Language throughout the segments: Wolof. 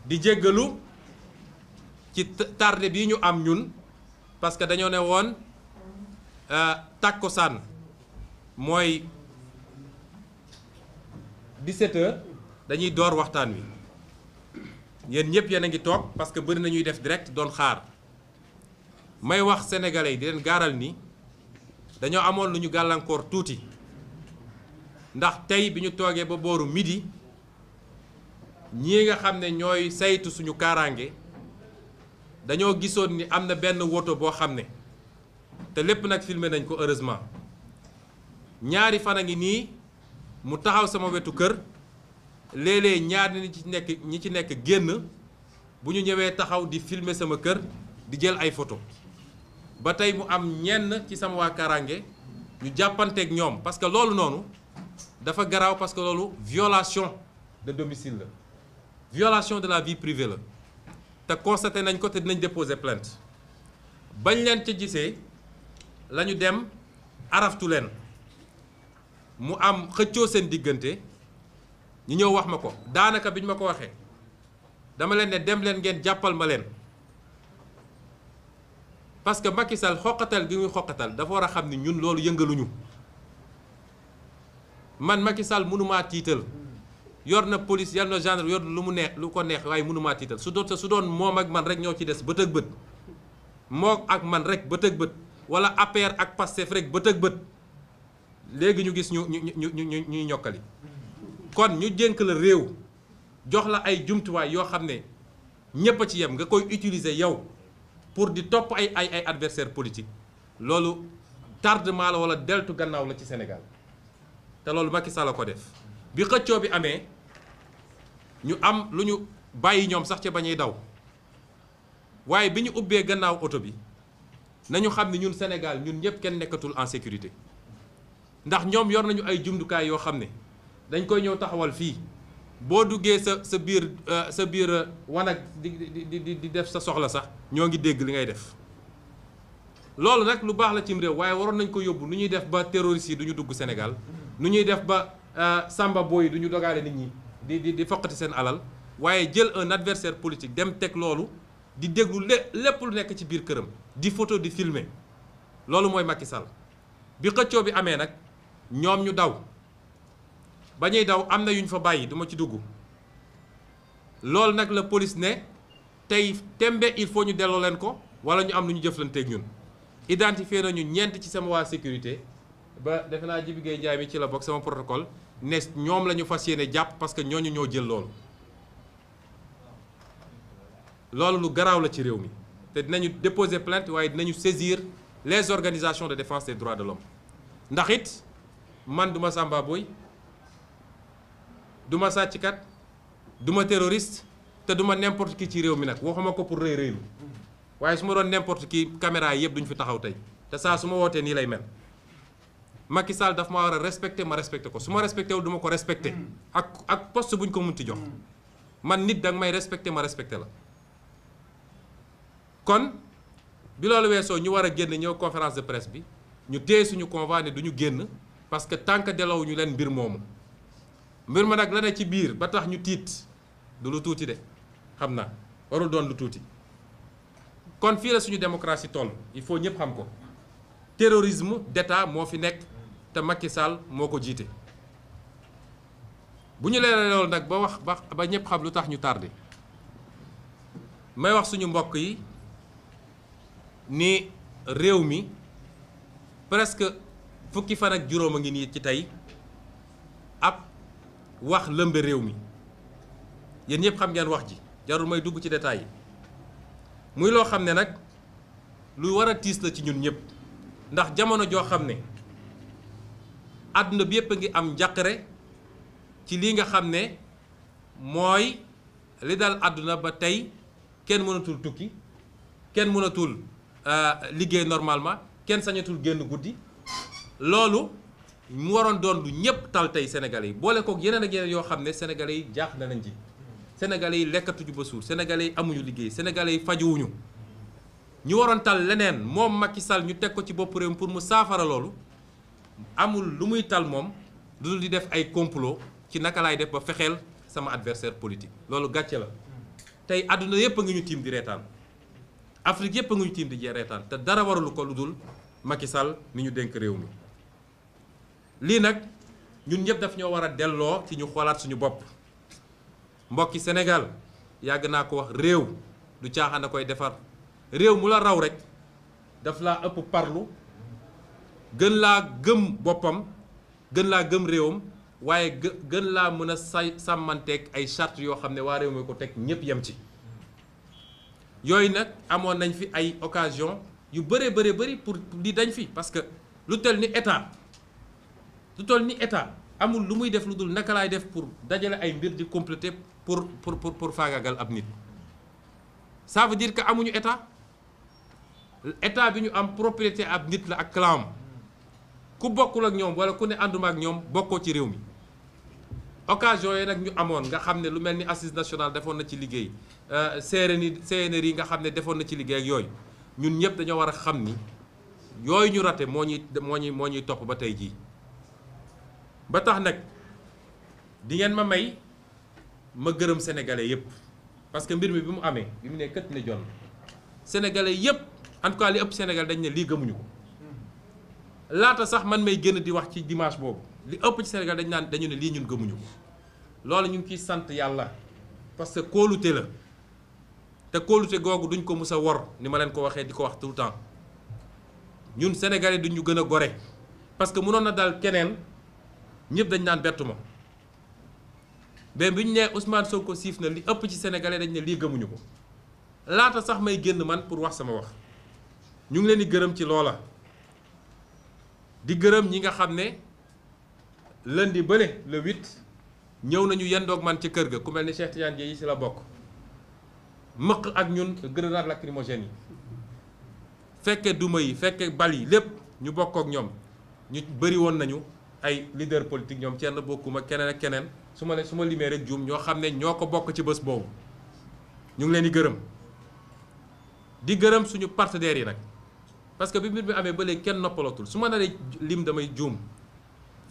di jéggalu ci tardé bii ñu am ñun parce que dañoo ne woon takkusaan mooy 17h dañuy door waxtaan wi yéen ñëpp yéen a ngi toog parce que bëri na ñuy def direct doon xaar may wax sénégalais yi di leen gaaral ni dañoo amoon lu ñu gàllankoor tuuti ndax tey bi ñu toogee ba booru midi ñii nga xam ne ñooy saytu suñu kaaraange dañoo gisoon ni am na benn woto boo xam ne te lépp nag filmé nañ ko heureusement ñaari fan a ngi nii mu taxaw sama wetu kër léeg-léeg ñaar ñi ci nekk génn bu ñu ñëwee taxaw di filmer sama kër di jël ay photo ba tey mu am ñenn ci sama waa kaaraange ñu jàppanteeg ñoom parce que loolu noonu dafa garaaw parce que loolu violation de domicile la violation de la vie privée la te constaté nañ ko te dinañ déposer plainte bañ leen ca gisee la ñu dem araftu leen mu am xëccoo seen diggante ñu ñëw wax ma ko daanaka bi ñu ma ko waxee dama leen ne dem leen ngeen jàppal ma leen parce que Macky Sall xoqatal gi muy xoqatal dafa war a xam ni ñun loolu yëngaluñu man Macky Sall mënumaa tiital yor na police yor na gendarme yor lu mu neex lu ko neex waaye mënumaa tiital su doon moom ak man rek ñoo ci des bët ak bët moom ak man rek bët ak bët wala APR ak Pastef rek bët ak bët léegi ñu gis ñuy ñokkali kon ñu dénk la réew jox la ay jumtuwaay yoo xam ne ñépp a ci yem nga koy utiliser yow pour di topp ay adversaire politique loolu tardement la wala deltu gannaaw la ci Sénégal te loolu Macky Sall la ko def bi xëccoo bi amee ñu am lu ñu bàyyi ñoom sax ca bañuy daw waaye bi ñu ubbee gannaaw oto bi nañu xam ne ñun Sénégal ñun ñëpp kenn nekkatul en sécurité ndax ñoom yor nañu ay jumtukaay yoo xam ne dañ koy ñëw taxawal fii boo duggee sa biir wanag di def sa soxla sax ñoo ngi dégg li ngay def loolu nag lu baax la cim réew waaye waroon nañ ko yóbbu nu ñuy def ba terroristes yi du ñu dugg Sénégal nu ñuy def ba samba boy yi du ñu dogaale nit ñi di foqati seen alal waaye jël un adversaire politique dem teg loolu di déglu lépp lu nekk ci biir këram di photo di filmer loolu mooy Macky Sall bi xëccoo bi amee nag ñoom ñu daw ba ñuy daw am na yu ñu fa bàyyi duma ci dugg loolu nag la police ne tey tembe il faut ñu delloo leen ko wala ñu am lu ñu jëflanteeg ñun identifié nañu ñeent ci sama waa sécurité ba defe naa Jibi Gueye Ndiaye mi ci la bokk sama protocole ne ñoom la ñu fas yéene jàpp parce que ñooñu ñoo jël loolu lu garaaw la ci réew mi te dinañu déposer plainte waaye dinañu saisir les organisations de défense des droits de l'homme ndax it man duma samba boy duma sàcckat duma terroriste te duma n'importe qui ci réew mi nag waxuma ko pour rëy rëylu waaye su ma doon n'importe qui caméra yi yëpp duñu fi taxaw tey te saa su ma wootee nii lay mel Macky Sall daf ma war a respecté ma respecté ko su ma respecté wul duma ko respecté ak poste buñ ko munti jox man nit danga may respecté ma respecté la kon bi loolu weesoo ñu war a génn ñëw conférence de presse bi ñu téye suñu convoi ne du ñu génn parce que tant que delloo ñu leen mbir moomu mbir ma nag la ne ci biir ba tax ñu tiit du lu tuuti de xam naa warul doon lu tuuti kon fii la suñu démocratie toll il faut ñëpp xam ko terrorisme d'État moo fi nekk te Macky Sall moo ko jiite bu ñu leeralee loolu nag ba wax ba ñëpp xam lu tax ñu tardé may wax suñu mbokk yi ni réew mi presque fukki fan ak juróom a ngi nii ci tey ab wax lëmbe réew mi yéen ñëpp xam ngeen wax ji jarul may dugg ci détails yi muy loo xam ne nag lu war a tiis la ci ñun ñëpp ndax jamono joo xam ne àdduna bi yëpp a ngi am njàqare ci lii nga xam ne mooy li dal àdduna ba tey kenn mënatul tukki kenn mënatul liggéey normalement kenn sañatul génn guddi loolu mu waroon doon lu ñëpp tal tey sénégalais yi boole kook yeneen ak yeneen yoo xam ne sénégalais yi jaax na nañ ci sénégalais yi lekkatuñu ba suur sénégalais yi amuñu liggéey sénégalais yi fajuwuñu ñu waroon tal leneen moom Macky Sall ñu teg ko ci bopp réew pour mu saafara loolu amul lu muy tal moom lu dul di def ay complot ci naka laay def ba fexeel sama adversaire politique loolu gàcce la tey àdduna yépp a ngi ñu tiim di reetaan Afrique yépp a ngi ñu tiim di reetaan te dara waralu ko lu dul Macky Sall mi ñu dénk réew mi. lii nag ñun ñëpp daf ñoo war a delloo ci ñu xoolaat suñu bopp mbokki Sénégal yàgg naa ko wax réew du caaxaan a koy defar réew mu la raw rek daf laa ëpp parlu gën laa gëm boppam gën laa gëm réewam waaye gën laa mën a sàmmanteeg ay charte yoo xam ne waa réew mi ko teg ñëpp yem ci. yooyu nag amoon nañ fi ay occasion yu bëree bëri pour li dañ fi parce que lu tel ni état amul lu muy def lu dul naka laay def pour dajale ay mbir di compléter pour faagaagal ab nit. ça veut dire que amuñu état bi ñu am propriété ab nit la ak clan ku bokkul ak ñoom wala ku ne ànduma ak ñoom bokkoo ci réew mi. occasion yi nag ñu amoon nga xam ne lu mel ni assise nationale defoon na ci liggéey CNRI nga xam ne defoon na ci liggéey ak yooyu ñun ñëpp dañoo war a xam ni yooyu ñu rate moo ñuy topp ba tey jii. ba tax nag di ngeen ma may ma gërëm sénégalais yëpp parce que mbir mi bi mu amee bi mu ne kët ne jon sénégalais yëpp en tout cas li ëpp Sénégal dañ ne lii gëmuñu ko laata sax man may génn di wax ci dimanche boobu li ëpp ci Sénégal dañu ne lii ñun gëmuñu ko loolu ñu ngi ciy sant yàlla parce que kóolute la te kóolute googu duñ ko mus a wor ni ma leen ko waxee di ko wax tout le temps ñun sénégalais duñ ñu gën a gore parce que mënoon na dal keneen. ñëpp dañ naan bettu ma mais bi ñu nee Ousmane Sonko siif na li ëpp ci sénégalais dañ ne lii gëmuñu ko laata sax may génn man pour wax sama wax ñu ngi leen di gërëm ci loola di gërëm ñi nga xam ne lundi bële le 8 ñëw nañu yendoog man ci kër ga ku mel ni Cheikh Tidiane Dièye yi si la bokk mëq ak ñun grenade lacrymogène yi fekke duma yi fekke bal yi lépp ñu bokk ak ñoom ñu bëri woon nañu ay leader politique ñoom kenn bokkuma keneen ak keneen su ma limee rek juum ñoo xam ne ñoo ko bokk ci bés boobu ñu ngi leen di gërëm suñu partenaires yi nag parce que bi mbir mi amee ba léegi kenn noppalatul su ma naree lim damay juum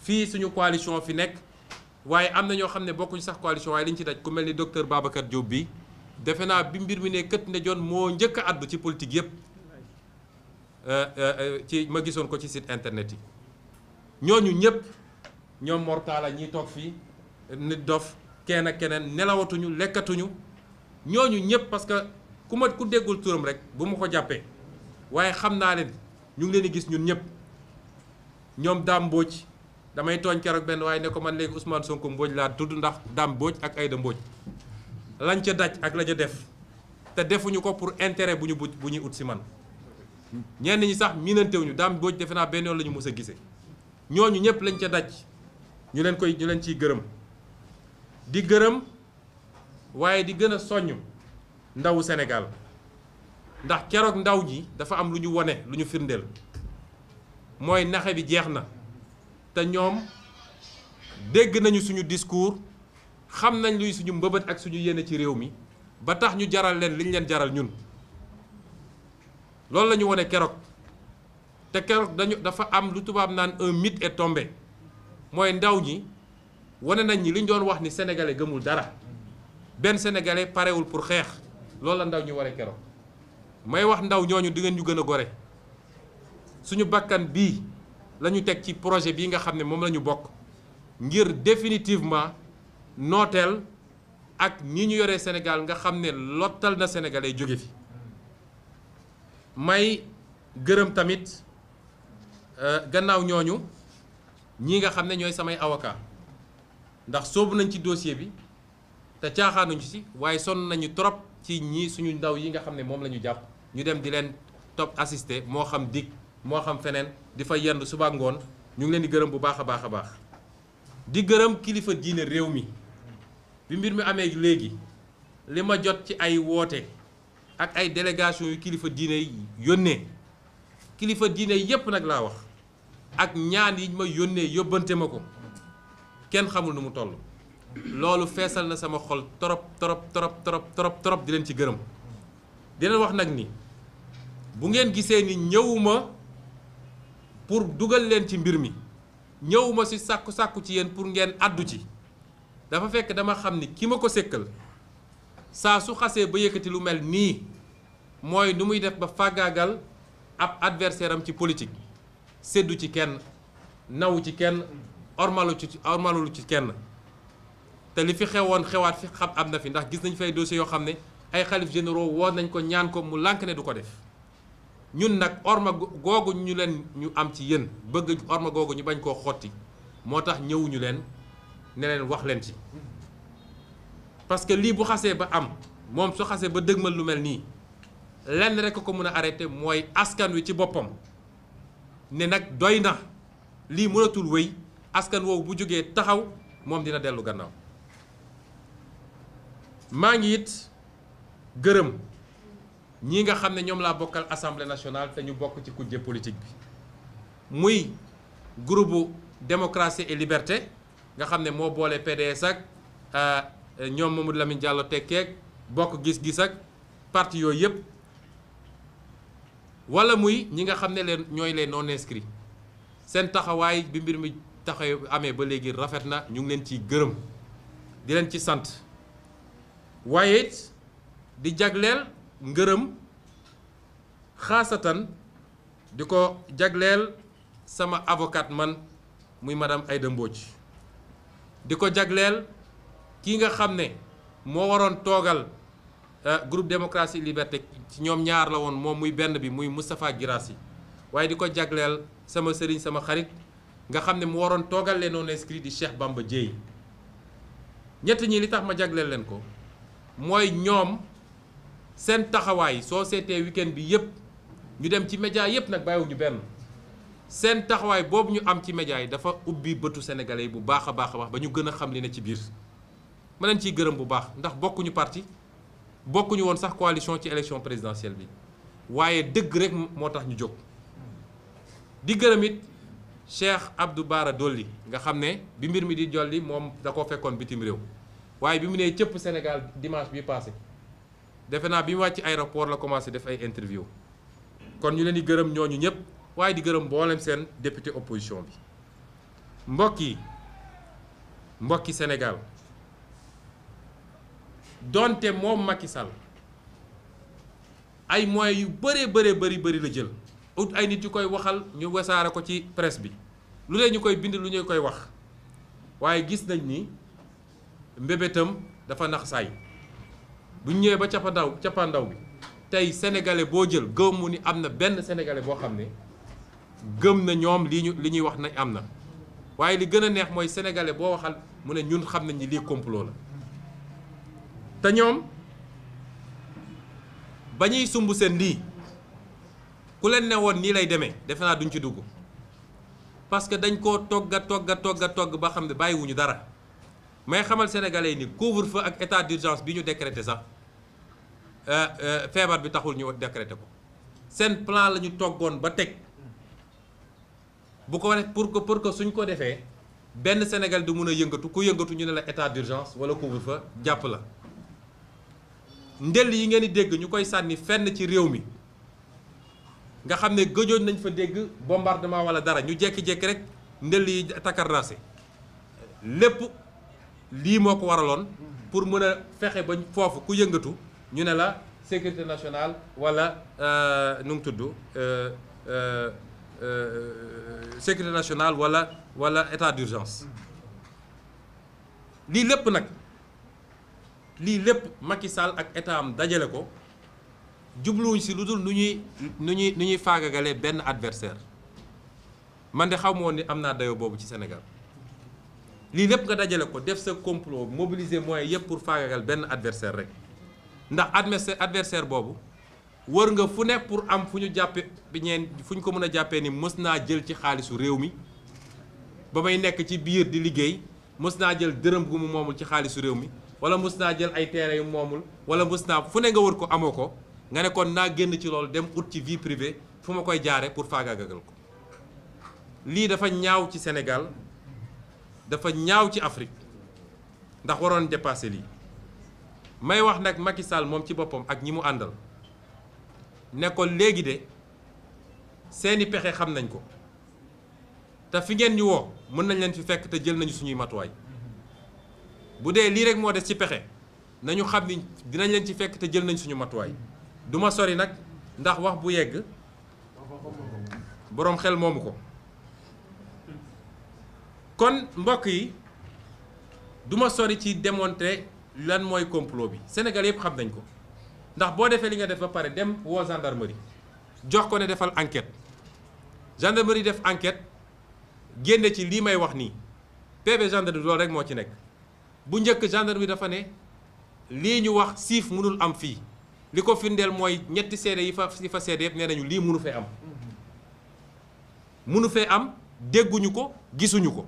fii suñu coalition fi nekk waaye am na ñoo xam ne bokkuñu sax coalition waaye liñ ci daj ku mel ni docteur Babacar Diop bi defe naa bi mbir mi ne kët ne jon moo njëkk a àddu ci politique yépp ma gisoon ko ci site internet yi ñooñu ñëpp ñoom mortala ñiy toog fii nit dof kenn ak keneen nelawatuñu lekkatuñu ñooñu ñëpp parce que ku déggul turam rek bu ma ko jàppee waaye xam naa leen ñu ngi leen di gis ñun ñëpp ñoom Dame Mbodj damay tooñ keroog benn waaye ne ko man léegi Ousmane Sonko Mbodj laa tudd ndax Dame Mbodj ak Aïda Mbodj lañ ca daj ak la ca def te defuñu ko pour intérêt bu ñuy ut si man ñenn ñi sax miinantewuñu Dame Mbodj defe naa benn yoon la ñu mës a gisee. ñooñu ñëpp lañ ca daj ñu leen ciy gërëm di gërëm waaye di gën a soññ ndawu Sénégal ndax keroog ndaw ji dafa am lu ñu wone lu ñu firndeel mooy naxe bi jeex na te ñoom dégg nañu suñu discours xam nañ luy suñu mbëbët ak suñu yéene ci réew mi ba tax ñu jaral leen liñ leen jaral ñun loolu la ñu wone keroog. te keroog dafa am lu tubaab naan un mythe est tombé mooy ndaw ñi wane nañ ñi li ñu doon wax ni sénégalais gëmul dara benn sénégalais parewul pour xeex loolu la ndaw ñi waree keroog may wax ndaw ñooñu di ngeen ñu gën a gore suñu bakkan bii la ñu teg ci projet bii nga xam ne moom la ñu bokk ngir définitivement nooteel ak ñi ñu yoree Sénégal nga xam ne lottal na sénégalais jóge fi may gërëm tamit. gannaaw ñooñu ñii nga xam ne ñooy samay avocat ndax soobu nañ ci dossier bi te caaxaanuñu ci waaye sonn nañu trop ci ñii suñu ndaw yi nga xam ne moom la ñu jàpp ñu dem di leen topp assister moo xam dig moo xam feneen di fa yendu suba ngoon ñu ngi leen di gërëm bu baax a baax a baax di gërëm kilifa diine réew mi bi mbir mi amee léegi li ma jot ci ay woote ak ay délégation yu kilifa diine yónnee kilifa diine yépp nag laa wax ak ñaan yi ma yónnee yóbbante ma ko kenn xamul nu mu toll loolu feesal na sama xol trop trop di leen ci gërëm di leen wax nag ni bu ngeen gisee ni ñëwuma pour dugal leen ci mbir mi ñëwuma ci sàkku ci yéen pour ngeen àddu ci dafa fekk dama xam ni ki ma ko sékkal saa su xasee ba yëkkati lu mel nii mooy nu muy def ba fàggaagal ab adversaire am ci politique séddu ci kenn nawu ci kenn ormalu ci kenn te li fi xewoon xewaat fi xam am na fi ndax gis nañ fay dossiers yoo xam ne ay xalif généraux woon nañ ko ñaan ko mu lànk ne du ko def ñun nag orma googu ñu am ci yéen bëgg orma googu ñu bañ koo xotti moo tax ñëwuñu leen ne leen wax leen ci parce que lii bu xasee ba am moom su xasee ba dëgmal lu mel nii lenn rek ko mën a arrêté mooy askan wi ci boppam ne nag doy na lii mënatul wéy askan woowu bu jógee taxaw moom dina dellu gannaaw maa ngi it gërëm ñi nga xam ne ñoom laa bokkal assemblée nationale te ñu bokk ci kujje politique bi muy groupe démocratie et liberté nga xam ne moo boole PDS ak ñoom Mamadou Lamine Diallo tekkeeg bokk gis-gis ak parti yooyu yëpp wala muy ñi nga xam ne ñooy les non inscrits seen taxawaay bi mbir mi taxaw amee ba léegi rafet na ñu ngi leen ciy gërëm di leen ci sant waaye di jagleel ngërëm xaasatan di ko jagleel sama avocate man muy madame Aïda Mbodj di ko jagleel kii nga xam ne moo waroon toogal groupe démocratie liberté ci ñoom ñaar la woon moom muy benn bi muy Moustapha Guirassy waaye di ko jagleel sama sëriñ sama xarit nga xam ne mu waroon toogal les non inscrits di Cheikh Bamba Dièye ñett ñi li tax ma jagleel leen ko mooy ñoom seen taxawaay soo seetee week-end bi yëpp ñu dem ci média yëpp nag bàyyiwuñu benn seen taxawaay boobu ñu am ci média yi dafa ubbi bëtu sénégalais yi bu baax a baax a baax ba ñu gën a xam li ne ci biir ma leen ciy gërëm bu baax ndax bokkuñu parti bokkuñu woon sax coalition ci élection présidentielle bi waaye dëgg rek moo tax ñu jóg di gërëm it Cheikh Abdou Bara Dolly nga xam ne bi mbir mi di jolli moom da ko fekkoon bitim réew waaye bi mu nee cëpp Sénégal dimanche bi passé defe naa bi mu wàcc aéroport la commencé def ay interview kon ñu leen di gërëm ñooñu ñëpp waaye di gërëm mboolem seen député opposition bi mbokki Sénégal donte moom Macky Sall ay moyens yu bëri la jël ut ay nit yu koy waxal ñu wasaare ko ci presse bi lu leen ñu koy bind lu ñu koy wax waaye gis nañ ni mbébétam dafa nax saay bu ñu ñëwee ba cappaandaw bi tey sénégalais boo jël gëmu ni am na benn sénégalais boo xam ne gëm na ñoom li ñuy wax nañ am na waaye li gën a neex mooy sénégalais boo waxal mu ne ñun xam nañ ni lii complot la te ñoom ba ñuy sumb seen lii ku leen ne woon nii lay demee defe naa duñ ci dugg parce que dañ koo togg ba xam ne bàyyiwuñu dara may xamal sénégalais yi ni couvre-feu ak état d'urgence bi ñu décrété sax feebar bi taxul ñu décrété ko seen plan la ñu toggoon ba teg bu ko def pour que suñ ko defee benn Sénégal du mun a yëngatu ku yëngatu ñu ne la état d'urgence wala couvre-feu jàpp la ndel yi ngeen di dégg ñu koy sànni fenn ci réew mi nga xam ne gëjoon nañ fa dégg bombardement wala dara ñu jékki-jékki rek ndel yi takarnaase lépp lii moo ko waraloon pour mën a fexe ba foofu ku yëngatu ñu ne la sécurité nationale wala nu mu tudd sécurité nationale wala état d'urgence lii lépp Macky Sall ak état am dajale ko jubluwuñ si lu dul nu ñuy faagagalee benn adversaire man de xaw ma woon ni am naa dayoo boobu ci Sénégal lii lépp nga dajale ko def sa complot mobiliser moyens yëpp pour faagagal benn adversaire rek ndax adversaire boobu wër nga fu ne pour am fu ñu jàppe fu ñu ko mën a jàppee ni mës naa jël ci xaalisu réew mi ba may nekk ci biir di liggéey mës naa jël dërëm gu mu moomul ci xaalisu réew mi wala mës naa jël ay terrain yu moomul wala mës naa fu ne nga wër ko amoo ko nga ne kon naa génn ci loolu dem ut ci vie privée fu ma koy jaare pour faagaagagal ko lii dafa ñaaw ci Sénégal dafa ñaaw ci Afrique ndax waroon dépasser lii may wax nag Macky Sall moom ci boppam ak ñi mu àndal ne ko léegi de seeni pexe xam nañ ko te fi ngeen ñu woo mën nañ leen fi fekk te jël nañu suñuy matuwaay bu dee lii rek moo des ci pexe nañu xam ni dinañ leen ci fekk te jël nañ suñu matuwaay du ma sori nag ndax wax bu yegg boroom xel moomu ko. kon mbokk yi duma sori ci démontrer lan mooy complot bi Sénégal yëpp xam nañ ko ndax boo defee li nga def ba pare dem woo gendarmerie jox ko ne defal enquête gendarmerie def enquête génne ci lii may wax nii PV gendarmerie loolu rek moo ci nekk bu njëkk gendarmerie dafa ne lii ñu wax siif mënul am fii li ko firndeel mooy ñetti seede yi fa seede yëpp nee nañu lii mënu fee am mënu fee am dégguñu ko gisuñu ko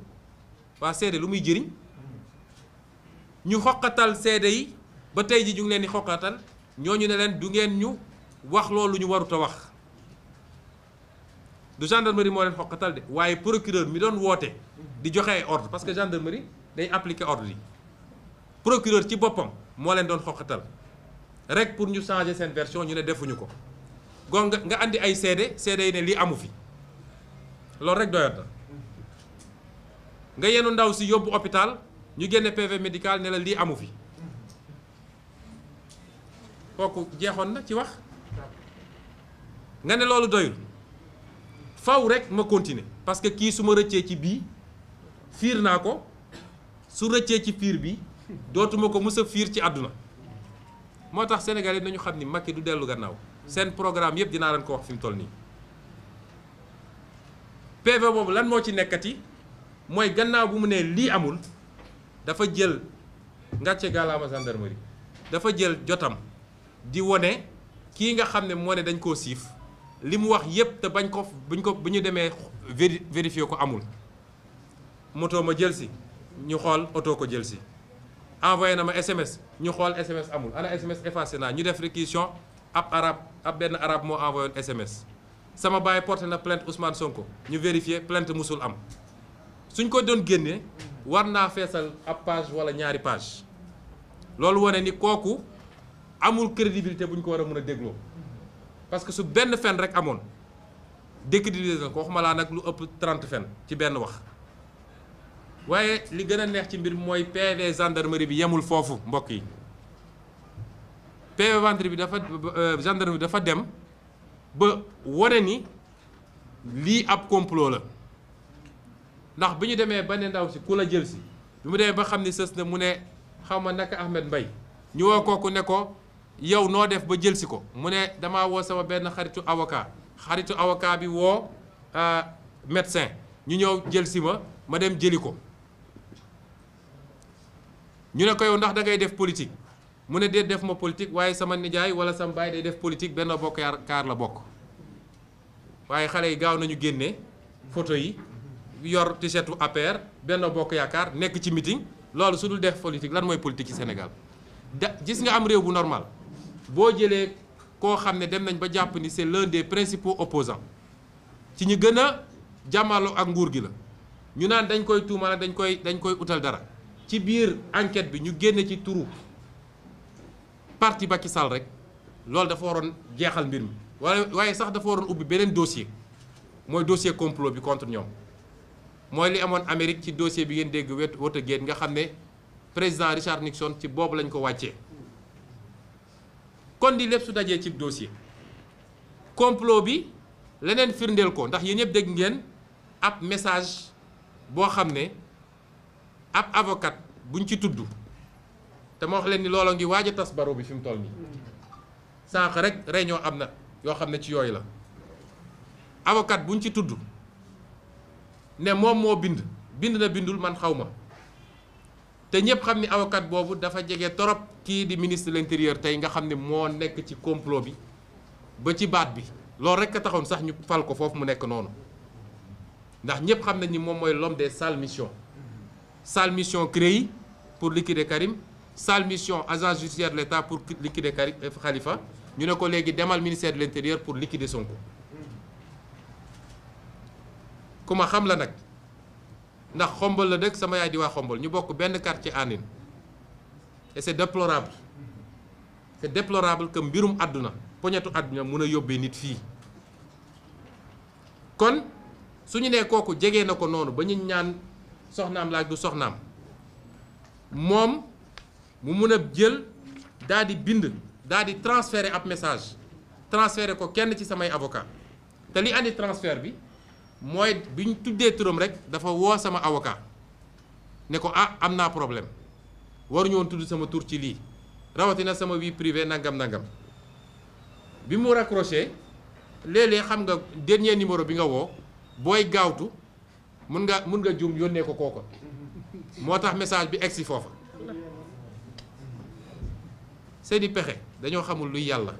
waa seede lu muy jëriñ ñu xoqatal seede yi ba tey ji ñu ngi leen di xoqatal ñooñu ne leen du ngeen ñu wax loolu ñu warut a wax du gendarmerie moo leen xoqatal de waaye procureur mi doon woote di joxe ay ordre parce que gendarmerie day appliquer ordre yi procureur ci boppam moo leen doon xoqatal rek pour ñu changer seen version ñu ne defuñu ko gon nga andi ay seede yi ne lii amu fi loolu rek doyat na nga yenu ndaw si yóbbu hôpital ñu génne PV médical ne la lii amu fi kooku jeexoon na ci wax nga ne loolu doyul faw rek ma continuer parce que kii su ma rëccee ci bii fiir naa ko su rëccee ci fiir bi dootuma ko mës a fiir ci àdduna moo tax Sénégal yi nañu xam ni Macky du dellu gannaaw seen programme yëpp dinaa leen ko wax fi mu toll nii PV boobu lan moo ci nekkati mooy gannaaw bu mu ne lii amul dafa jël ngàcce gàllaama gendarmerie dafa jël jotam di wone kii nga xam ne moo ne dañ koo siif li mu wax yépp te bu ñu demee vérifier ko amul moto ma jël si ñu xool oto ko jël si envoyé na ma SMS ñu xool SMS amul ana SMS effacé naa ñu def réquisition ab benn arabe moo envoyé SMS sama baay porté na plainte Ousmane Sonko ñu vérifier plainte musul am suñ ko doon génnee war naa feesal ab page wala ñaari page loolu wane ni kooku amul crédibilité bu ñu ko war a mën a dégloo parce que su benn fen rek amoon décrédibiliser na ko waxuma laa nag lu ëpp 30 fen ci benn wax waaye li gën a neex ci mbir mooy PV gendarmerie bi yemul foofu mbokk yi PV ventre bi gendarmerie bi dafa dem ba wane ni lii ab complot la ndax bi ñu demee ba ne ndaw si ku la jël si bi mu demee ba xam ni sës na mu ne xaw ma naka Ahmed Mbaye ñu woo kooku ne ko yow noo def ba jël si ko mu ne damaa woo sama benn xaritu avocat bi woo médecin ñu ñëw jël si ma dem jëli ko ñu ne ko yow ndax da ngay def politique mu ne dee def ma politique waaye sama nijaay wala sama baay day def politique Benno Bokk Yaakaar la bokk waaye xale yi gaaw nañu génne photo yi yor t-shirtu APR Benno Bokk Yaakaar nekk ci meeting loolu su dul def politique lan mooy politique ci Sénégal gis nga am réew bu normal boo jëlee koo xam ne dem nañ ba jàpp ni c'est l'un des principaux opposants ci ñu gën a jàmmaloo ak nguur gi la ñu naan dañ koy tuumal dañ koy utal dara ci biir enquête bi ñu génne ci turu parti Macky Sall rek loolu dafa waroon jeexal mbir mi waaye sax dafa waroon ubbi beneen dossier mooy dossier complot bi contre ñoom mooy li amoon Amérique ci dossier bi ngeen dégg Watergate nga xam ne président Richard Nixon ci boobu lañ ko wàccee kon di lépp su dajee ci dossier complot bi leneen firndeel ko ndax yéen ñëpp dégg ngeen ab message boo xam ne ab avocat buñ ci tudd te ma wax leen ni looloo ngi waaj a tas baro bi fi mu toll nii sànq rek réunion am na yoo xam ne ci yooyu la avocat buñ ci tudd ne moom moo bind na bindul man xaw ma te ñëpp xam ni avocat boobu dafa jege torop kii di ministre de l'intérieur tey nga xam ne moo nekk ci complot bi ba ci baat bi loolu rek a taxoon sax ñu fal ko foofu mu nekk noonu ndax ñëpp xam nañ ni moom mooy l'homme des sales missions sale mission CREI pour liquider Karim sale mission agence judiciaire de l'État pour liquider Karim Khalifa ñu ne ko léegi demal ministère de l'intérieur pour liquider Sonko ku ma xam la nag ndax xombal la dëkk sama yaay di waa xombal ñu bokk benn quartier Anine et c'est déplorable que mbirum àdduna poñetu àdduna mun a yóbbee nit fii kon su ñu nee kooku jege na ko noonu ba ñu ñaan soxnaam la ak du soxnaam moom mu mun a jël daa di bind daa di transférer ab message transférer ko kenn ci samay avocat te li andi transfert bi mooy bi ñu tuddee turam rek dafa woo sama avocat ne ko ah am naa problème waruñu woon tudd sama tur ci lii rawatina sama vie privée nangam bi mu raccroché léeg-léeg xam nga dernier numéro bi nga woo booy gaawtu mun nga juum yónnee ko kooko moo tax message bi egsi foofa seeni pexe dañoo xamul luy yàlla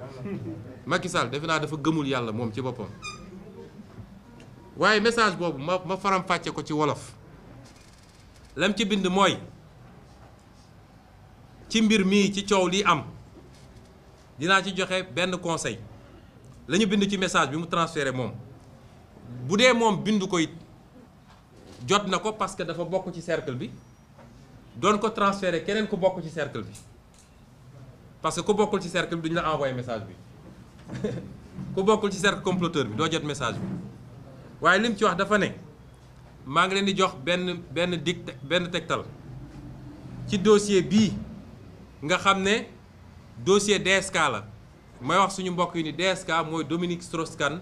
Macky Sall defe naa dafa gëmul yàlla moom ci boppam waaye message boobu ma faram-fàcce ko ci wolof lam ci bind mooy ci mbir mii ci coow lii am dinaa ci joxe benn conseil la ñu bind ci message bi mu transféré moom bu dee moom bindu ko it jot na ko parce que dafa bokk ci cercle bi doon ko transféré keneen ku bokk ci cercle bi parce que ku bokkul ci cercle bi duñu la envoyé message bi ku bokkul ci cercle comploteur bi doo jot message bi waaye lim ci wax dafa ne maa ngi leen di jox benn tegtal ci dossier bii nga xam ne dossier DSK la may wax suñu mbokk yi ni DSK mooy Dominique Strauss-Kahn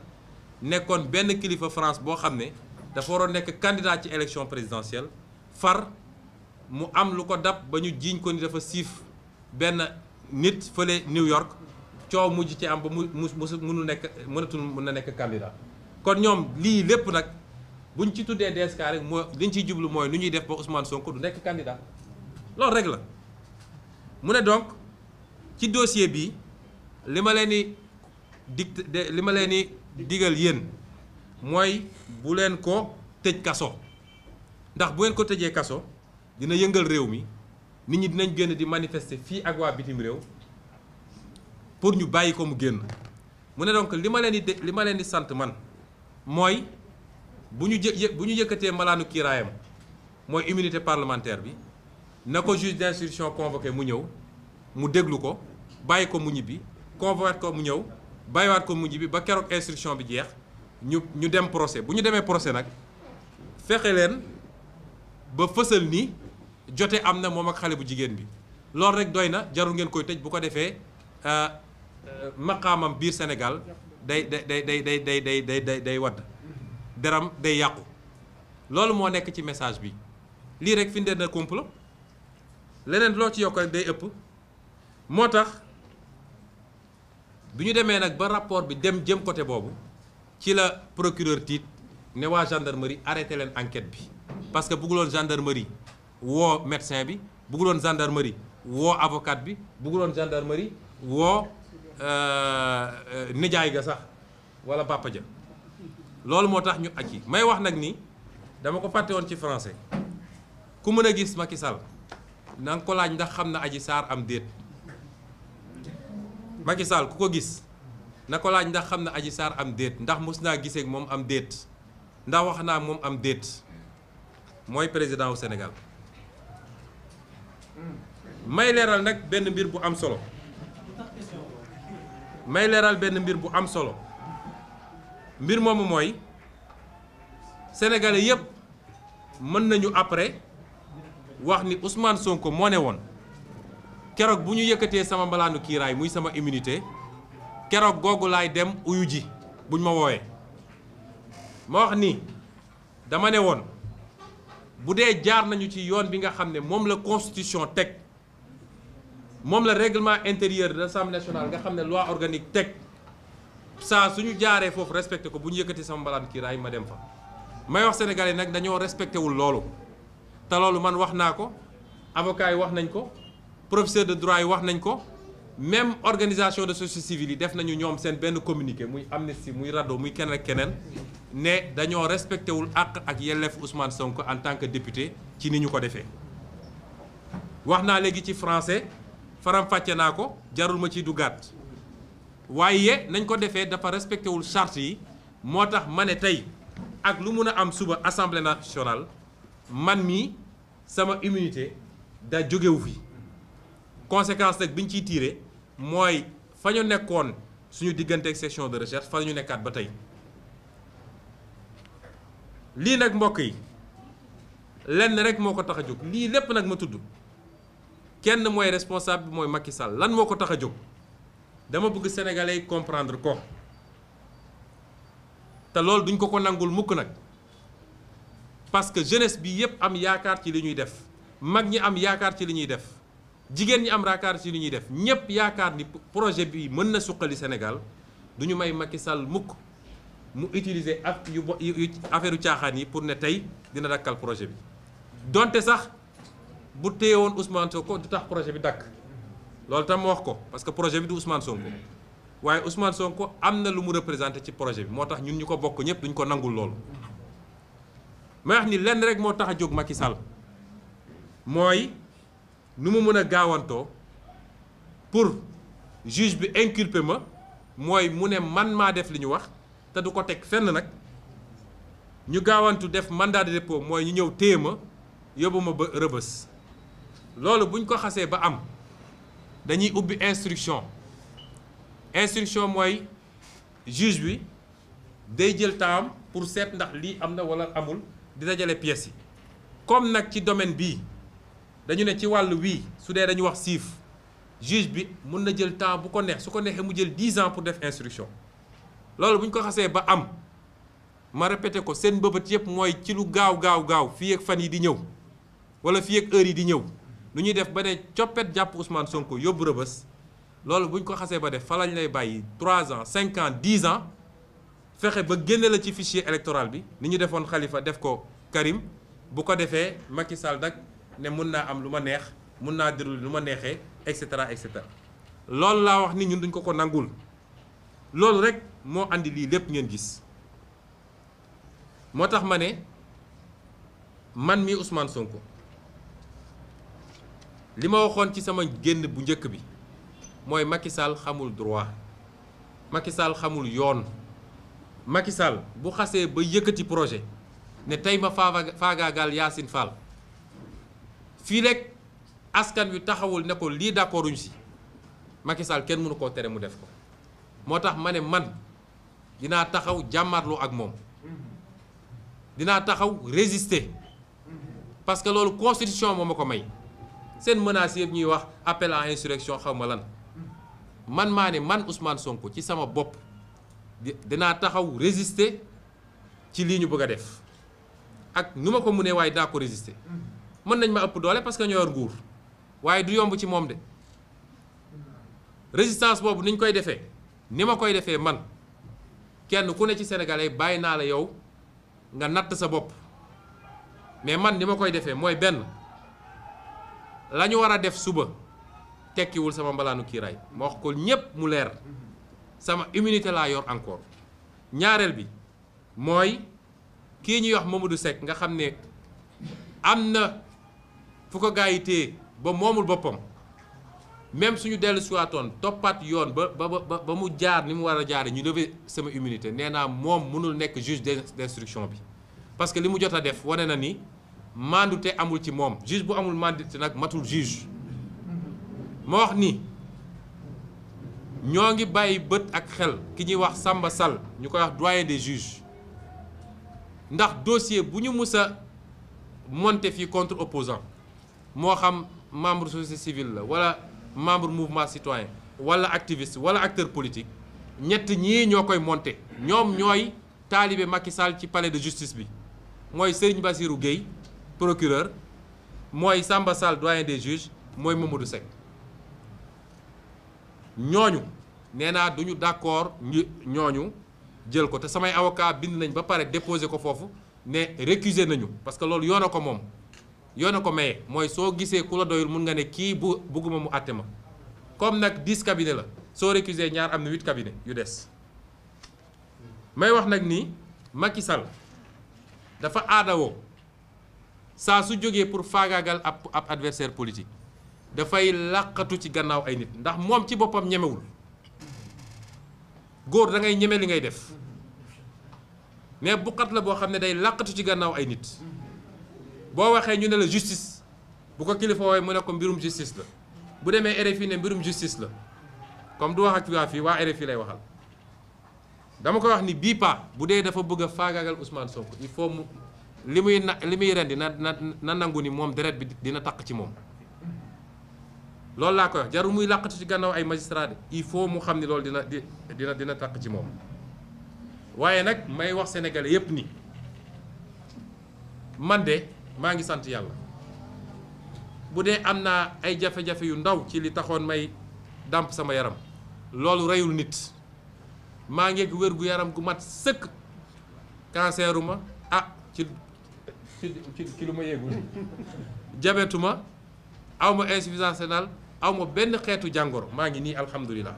nekkoon benn kilifa France boo xam ne dafa waroon nekk candidat ci élection présidentielle far mu am lu ko dab ba ñu jiiñ ko ni dafa siif benn nit fële New York coow mujj ci am ba mën na nekk candidat kon ñoom lii lépp nag buñ ci tuddee DSK rek moo liñ ciy jublu mooy nu ñuy def ba Ousmane Sonko du nekk candidat loolu rek la mu ne donc ci dossier bi li ma leen di digal yéen mooy bu leen ko tëj kaso ndax bu ngeen ko tëjee kaso dina yëngal réew mi nit ñi dinañ génn di manifester fii ak waa bitim réew pour ñu bàyyi ko mu génn mu ne donc li ma leen di sant man mooy bu ñu yëkkatee malaanu kiiraayam mooy immunité parlementaire bi na ko juge d'instruction convoqué mu ñëw mu déglu ko bàyyi ko mu ñibbi convoqué ko mu ñëw bàyyiwaat ko mu ñibbi ba keroog instruction bi jeex ñu dem procès bu ñu demee procès nag fexe leen ba fësal ni jote am na moom ak xale bu jigéen bi loolu rek doy na jarul ngeen koy tëj bu ko defee maqaamam biir Sénégal day wadd deram day yàqu loolu moo nekk ci message bi lii rek fi na complot leneen loo ci yokk rek day ëpp moo tax bi ñu demee nag ba rapport bi jëm côté boobu ci la procureur tiit ne waa gendarmerie arrêté leen enquête bi parce que bëgguloon gendarmerie woo médecin bi bëgguloon gendarmerie woo avocat bi bëgguloon gendarmerie woo nijaay ga sax wala papa ja loolu moo tax ñu acci may wax nag ni dama ko fàtte woon ci français ku mën a gis Macky Sall na nga ko laaj ndax xam na Adji Sarr am déet Macky Sall ku ko gis na ko laaj ndax xam na Adji Sarr am déet ndax mos naa gisee ak moom am déet ndax wax naa moom am déet mooy président wu Sénégal may leeral nag benn mbir bu am solo mbir moomu mooy sénégalais yépp mën nañu après wax ni Ousmane Sonko moo ne woon keroog bu ñu yëkkatee sama mbalaanu kiiraay muy sama immunité keroog googu laay dem uyu ji buñ ma woowee ma wax ni dama ne woon bu dee jaar nañu ci yoon bi nga xam ne moom la constitution teg moom la règlement intérieur de l'Assemblée nationale nga xam ne loi organique teg saa suñu jaaree foofu respecté ko bu ñu yëkkati sama mbalaan kiiraay ma dem fa may wax sénégalais nag dañoo respecté wul loolu te loolu man wax naa ko avocat yi wax nañ ko professeur de droit yi wax nañ ko même organisation de société civile yi def nañu ñoom seen benn communiqué muy Amnesty muy RADDHO muy keneen ak keneen ne dañoo respecté wul àq ak yelleef Ousmane Sonko en tant que député ci ni ñu ko defee wax naa léegi ci français faram-fàcce naa ko jarul ma ci duggaat waaye nañ ko defee dafa respecté wul charte yi moo tax ma ne tey ak lu mun a am suba assemblée nationale man mii sama immunité da jógewu fi conséquence nag bi ñu ciy tiré mooy fa ñu nekkoon suñu diggante ak section de recherche fa ñu nekkaat ba tey lii nag mbokk yi lenn rek moo ko tax a jóg lii lépp nag ma tudd kenn mooy responsable bi mooy Macky Sall lan moo ko tax a jóg dama bëgg sénégalais yi comprendre ko te loolu duñ ko nangul mukk nag parce que jeunesse bi yépp am yaakaar ci li ñuy def mag ñi am yaakaar ci li ñuy def jigéen ñi am yaakaar ci li ñuy def ñépp yaakaar ni projet bi mën na suqali Sénégal duñu may Macky Sall mukk mu utiliser affaire u caaxaan yi pour ne tey dina dakkal projet bi donte sax bu téye woon Ousmane Sonko du tax projet bi dakk loolu tam ma wax ko parce que projet bi du Ousmane Sonko waaye Ousmane Sonko am na lu mu représenté ci projet bi moo tax ñun ñu ko bokk ñëpp duñ ko nangul loolu. may wax ni lenn rek moo tax a jóg Macky Sall mooy nu mu mën a gaawantoo pour juge bi inculpé ma mooy mu ne man maa def li ñu wax te du ko teg fenn nag ñu gaawantu def mandat de dépôt mooy ñu ñëw téye ma yóbbu ma ba rëbës. loolu buñ ko xasee ba am dañuy ubbi instruction mooy juge bi day jël temps pour seet ndax lii am na walla amul di dajale pièces yi comme nag ci domaine bii dañu ne ci wàllu wii su dee dañu wax siif juge bi mun na jël temps bu ko neex su ko neexee mu jël 10 ans pour def instruction loolu buñ ko xasee ba am ma répété ko seen mbëbët yépp mooy ci lu gaaw fii ak fan yi di ñëw walla fii ak heure yi di ñëw lu ñuy def ba ne coppet jàpp Ousmane Sonko yóbbu rëbës loolu bu ñu ko xasee ba def fa lañ lay bàyyi 3 ans 5 ans 10 ans fexe ba génne la ci fichier électoral bi ni ñu defoon Khalifa def ko Karim bu ko defee Macky Sall nag ne mun naa am lu ma neex mun naa déroulé lu ma neexee et cetera et cetera loolu laa wax ni ñun duñ ko nangul loolu rek moo andi lii lépp ngeen gis moo tax ma ne man mi Ousmane Sonko. li ma waxoon ci sama génn bu njëkk bi mooy Macky Sall xamul droit Macky Sall xamul yoon Macky Sall bu xasee ba yëkkati projet ne tey ma faagaagal Yacine Fall fii rek askan wi taxawul ne ko lii d'accorduñ si Macky Sall kenn mënu koo tere mu def ko moo tax ma ne man dinaa taxaw jàmmarloo ak moom dinaa taxaw résister parce que loolu constitution moo ma ko may. seen menaces yëpp ñuy wax appel à insurrection xaw ma lan man maa ne man Ousmane Sonko ci sama bopp dinaa taxaw résister ci lii ñu bëgg a def ak nu ma ko mënee waaye dinaa ko résister mën nañ ma ëpp doole parce que ñoo yor nguur waaye du yomb ci moom de résistance boobu ni ñu koy defee ni ma koy defee man kenn ku ne ci sénégalais bàyyi naa la yow nga natt sa bopp mais man ni ma koy defee mooy benn. la ñu war a def suba tekkiwul sama mbalaanu kiiraay ma wax ko ñépp mu leer sama immunité laa yor encore ñaareel bi mooy kii ñuy wax Mamadou Seck nga xam ne am na fu ko gaa yi téye ba moomul boppam même suñu dellu siwaatoon toppaat yoon ba mu jaar ni mu war a jaare ñu lever sama immunité nee naa moom mënul nekk juge d'instruction bi parce que li mu jot a def wane na ni mandute amul ci moom juge bu amul mandute nag matul juge ma wax ni ñoo ngi bàyyi bët ak xel ki ñuy wax Samba Sall ñu koy wax doyen des juges ndax dossier bu ñu mus a monter fii contre opposant moo xam membre société civile la wala membre mouvement citoyen wala activiste wala acteur politique ñett ñii ñoo koy monter ñoom ñooy taalibe Macky Sall ci palais de justice bi mooy Serigne Bassirou Gueye procureur mooy Samba Sall doyen des juges mooy Mamadou Seck ñooñu nee naa duñu d'accord ñooñu jël ko te samay avocat bind nañ ba pare déposé ko foofu ne récuser nañu parce que loolu yoon a ko moom yoon a ko maye mooy soo gisee ku la doyul mun nga ne kii bugguma mu àtte ma comme nag 10 cabinet la soo récuser ñaar am na 8 cabinet yu des may wax nag ni Macky Sall dafa aadawoo saa su jógee pour faagaagal ab adversaire politique dafay làqatu ci gannaaw ay nit ndax moom ci boppam ñemewul góor da ngay ñeme li ngay def mais buqat la boo xam ne day làqatu ci gannaaw ay nit boo waxee ñu ne la justice bu ko kilifa woowee mu ne ko mbirum justice la bu demee RFI ne mbirum justice la comme du wax ak waa fii waa RFI lay waxal dama ko wax ni bii pa bu dee dafa bëgg a faagaagal Ousmane Sonko il faut mu li muy rendi na nangu ni moom deret bi dina taq ci moom loolu laa koy wax jarul muy làqatu ci gannaaw ay magistrat il faut mu xam ni loolu dina takk ci moom. waaye nag may wax sénégalais yépp ni man de maa ngi sant yàlla bu dee am naa ay jafe-jafe yu ndaw ci li taxoon may dàmp sama yaram loolu reyul nit maa ngi wér gu yaram gu mat sëkk canceru ma ci lu ma yéegul diabètu ma aw ma insuffisance rénale aw ma benn xeetu jàngoro maa ngi nii alhamdulilah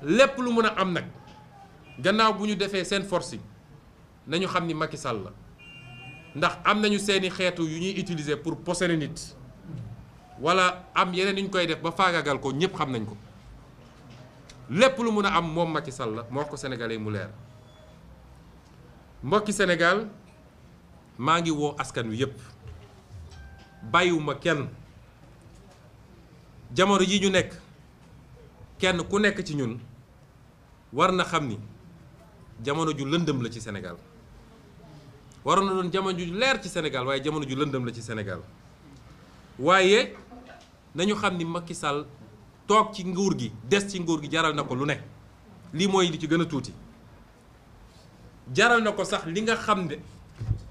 lépp lu mën a am nag gannaaw bu ñu defee seen force yi nañu xam ni Macky Sall la ndax am nañu seeni xeetu yu ñuy utiliser pour posséder nit wala am yeneen yu ñu koy def ba faagagal ko ñëpp xam nañ ko lépp lu mën a am moom Macky Sall la moo wax ko sénégalais mu leer mbokki Sénégal maa ngi woo askan wi yëpp bàyyiwuma kenn jamono ji ñu nekk kenn ku nekk ci ñun war na xam ni jamono ju lëndëm la ci Sénégal waroon na doon jamono ju leer ci Sénégal waaye jamono ju lëndëm la ci Sénégal waaye nañu xam ni Macky Sall toog ci nguur gi des ci nguur gi jaral na ko lu ne lii mooy li ci gën a tuuti jaral na ko sax li nga xam ne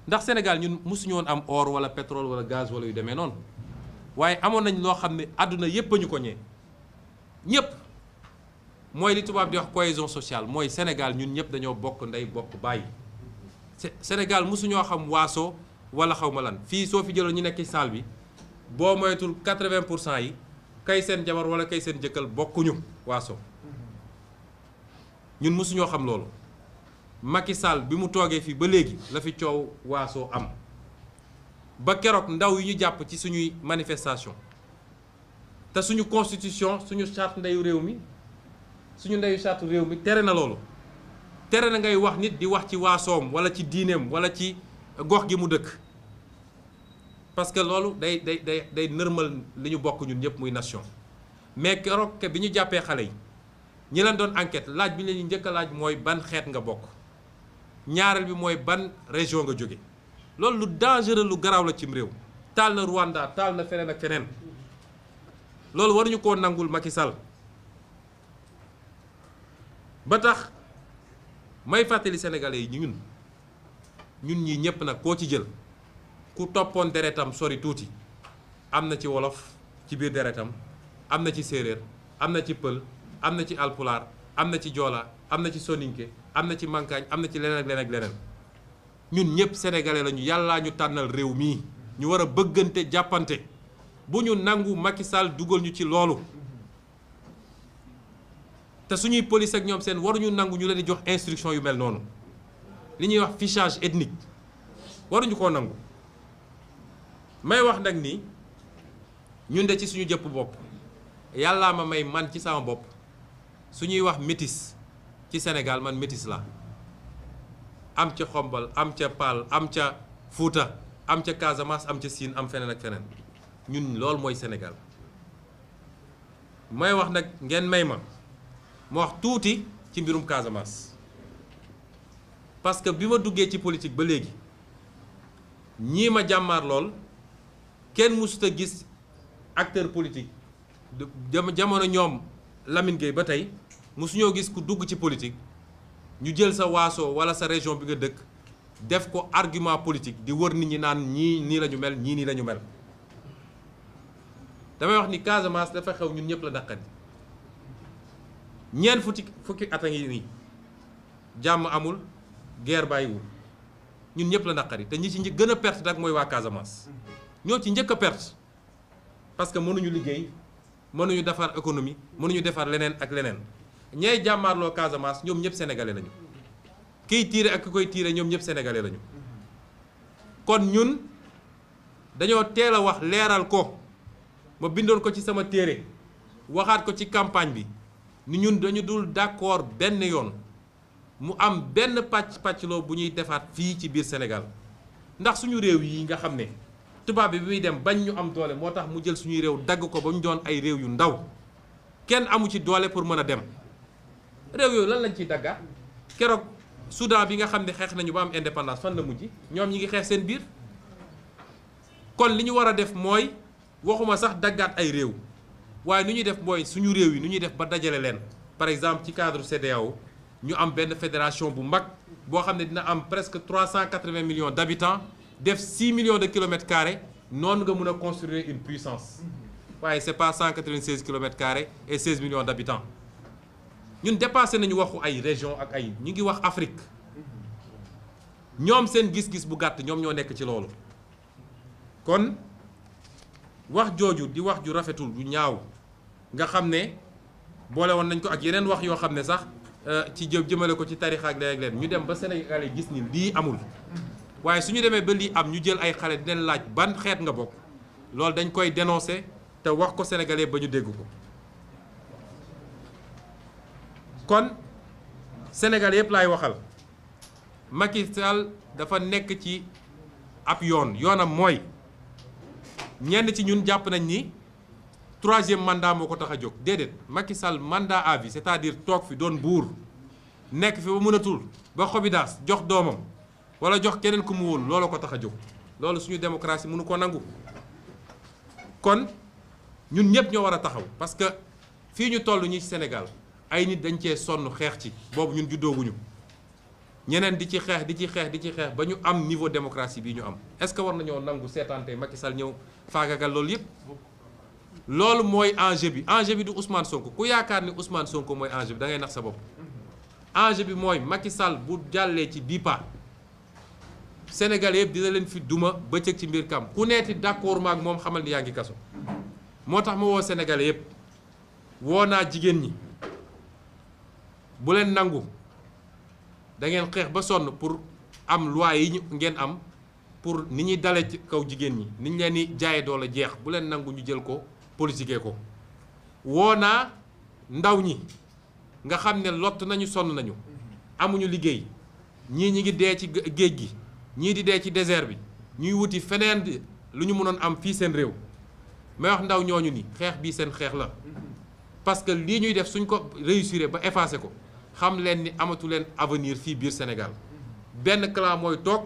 ndax Sénégal ñun mosuñu woon am or wala pétrole wala gaz wala yu demee noonu waaye amoon nañ loo xam ne àdduna yépp a ñu ko ñee ñépp mooy li tubaab di wax cohésion sociale mooy Sénégal ñun ñëpp dañoo bokk ndey bokk bàyyi Sénégal mosuñoo xam waaso wala xaw ma lan fii soo fi jëloon ñu nekk ci salle bi boo moytul 80% yi kay seen jabar wala kay seen jëkkal bokkuñu waaso ñun mosuñoo xam loolu Macky Sall bi mu toogee fii ba léegi la fi coow waaso am ba keroog ndaw yi ñu jàpp ci suñuy manifestation te suñu constitution suñu charte ndeyu réew mi suñu ndeyu charte réew mi tere na loolu tere na ngay wax nit di wax ci waasoom wala ci diineem wala ci gox gi mu dëkk parce que loolu day nërmal li ñu bokk ñun ñëpp muy nation mais keroog bi ñu jàppee xale yi ñi leen doon enquête laaj bi leen njëkk a laaj mooy ban xeet nga bokk ñaareel bi mooy ban région nga jóge loolu lu dangereux lu garaaw la cim réew taal na Rwanda taal na feneen ak feneen loolu waruñu koo nangul Macky Sall ba tax may fàttali sénégalais yi ñun ñii ñëpp nag koo ci jël ku toppoon deretam sori tuuti am na ci wolof ci biir deretam am na ci séeréer am na ci pël am na ci alpulaar am na ci joola am na ci soninke am na ci mankaañ am na ci leneen ak leneen ak leneen ñun ñëpp sénégalais lañu yàllaa ñu tànnal réew mii ñu war a bëggante jàppante bu ñu nangu Macky Sall dugal ñu ci loolu te suñuy police ak ñoom seen waruñu nangu ñu leen di jox instruction yu mel noonu li ñuy wax fichage ethnique waruñu koo nangu may wax nag ni ñun de ci suñu jëpp bopp yàllaa ma may man ci sama bopp suñuy wax métis ci Sénégal man métis la am ca Xombal am ca Paal am ca Fuuta am ca Casamance am ca Siin am feneen ak feneen ñun loolu mooy Sénégal may wax nag ngeen may ma wax tuuti ci mbirum Casamance parce que bi ma duggee ci politique ba léegi ñii ma jàmmaar lool kenn mësut a gis acteur politique jamono ñoom Lamine Gueye ba tey mësuñoo gis ku dugg ci politique ñu jël sa waaso wala sa région bi nga dëkk def ko argument politique di wër nit ñi naan ñii nii la ñu mel ñii nii la ñu mel damay wax ni Casamance dafa xew ñun ñëpp la naqari ñeent fukki at a ngi nii jàmm amul guerre bàyyiwul ñun ñëpp la naqari te ñi ci gën a perte nag mooy waa Casamance ñoo ci njëkk a perte parce que mënuñu liggéey mënuñu defar économie mënuñu defar leneen ak leneen ñay jàmmaarloo Casamance ñoom ñëpp sénégalais lañu kiy tiire ak ki koy tiire ñoom ñëpp sénégalais lañu kon ñun dañoo teel a wax leeral ko ma bindoon ko ci sama téere waxaat ko ci campagne bi ni ñun dañu dul d'accord benn yoon mu am benn pàccloo bu ñuy defaat fii ci biir Sénégal ndax suñu réew yi nga xam ne tubaab bi muy dem bañ ñu am doole moo tax mu jël suñuy réew dagg ko ba ñu doon ay réew yu ndaw kenn amu ci doole pour mën a dem réew yooyu lan lañ ciy daggaat keroog Soudan bi nga xam ne xeex nañu ba am indépendance fan la mujj ñoom ñi ngi xeex seen biir kon li ñu war a def mooy waxuma sax daggaat ay réew waaye nu ñuy def mooy suñu réew yi nu ñuy def ba dajale leen par exemple ci cadre CEDEAO ñu am benn fédération bu mag boo xam ne dina am presque 380 millions d'habitants def 6 millions de kilomètres carrés noonu nga mën a construire une puissance waaye c'est pas 196 kilomètres carrés et 16 millions d'habitants ñun dépassé nañu waxu ay région ak ay ñu ngi wax Afrique ñoom seen gis-gis bu gàtt ñoom ñoo nekk ci loolu kon wax jooju di wax ju rafetul ju ñaaw nga xam ne boole woon nañ ko ak yeneen wax yoo xam ne sax ci jëmale ko ci tarixa ak leen ñu dem ba Sénégal yi gis ni lii amul waaye su ñu demee ba lii am ñu jël ay xale di leen laaj ban xeet nga bokk loolu dañ koy dénoncer te wax ko sénégalais ba ñu dégg ko kon Sénégal yëpp laay waxal Macky Sall dafa nekk ci ab yoonam mooy ñenn ci ñun jàpp nañ ni 3e mandat moo ko tax a jóg déedéet Macky Sall mandat à vie c'est-à-dire toog fi doon buur nekk fi ba mënatul ba xobidaas jox doomam wala jox keneen ku mu wóolu loolu ko tax a jóg loolu suñu démocratie mënu ko nangu kon ñun ñëpp ñoo war a taxaw parce que fii ñu toll ñi ci Sénégal ay nit dañ cee sonn xeex ci boobu ñun juddooguñu ñeneen di ci xeex ba ñu am niveau démocratie bii ñu am est-ce que war nañoo nangu seetaante Macky Sall ñëw faagagal loolu yëpp loolu mooy enjeu bi du Ousmane Sonko ku yaakaar ni Ousmane Sonko mooy enjeu bi da ngay nax sa bopp enjeu bi mooy Macky Sall bu jàllee ci bii pa Sénégal yëpp dina leen fi duma bëccëg ci mbir kam ku neeti d'accord maak moom xamal ni yaa ngi kaso moo tax ma woo Sénégalais yëpp woo naa jigéen ñi bu leen nangu da ngeen xeex ba sonn pour am loi yi ngeen am pour ni ñuy dale ci kaw jigéen ñi ni ñu leen di jaaye doole jeex bu leen nangu ñu jël ko politiquer ko woo naa ndaw ñi nga xam ne lott nañu sonn nañu amuñu liggéey ñii ñi ngi dee ci géej gi ñii di dee ci désert bi ñuy wuti feneen lu ñu mënoon am fii seen réew may wax ndaw ñooñu ni xeex bii seen xeex la parce que lii ñuy def suñ ko réussir ba effacé ko xam leen ni amatu leen avenir fii biir Sénégal benn clan mooy toog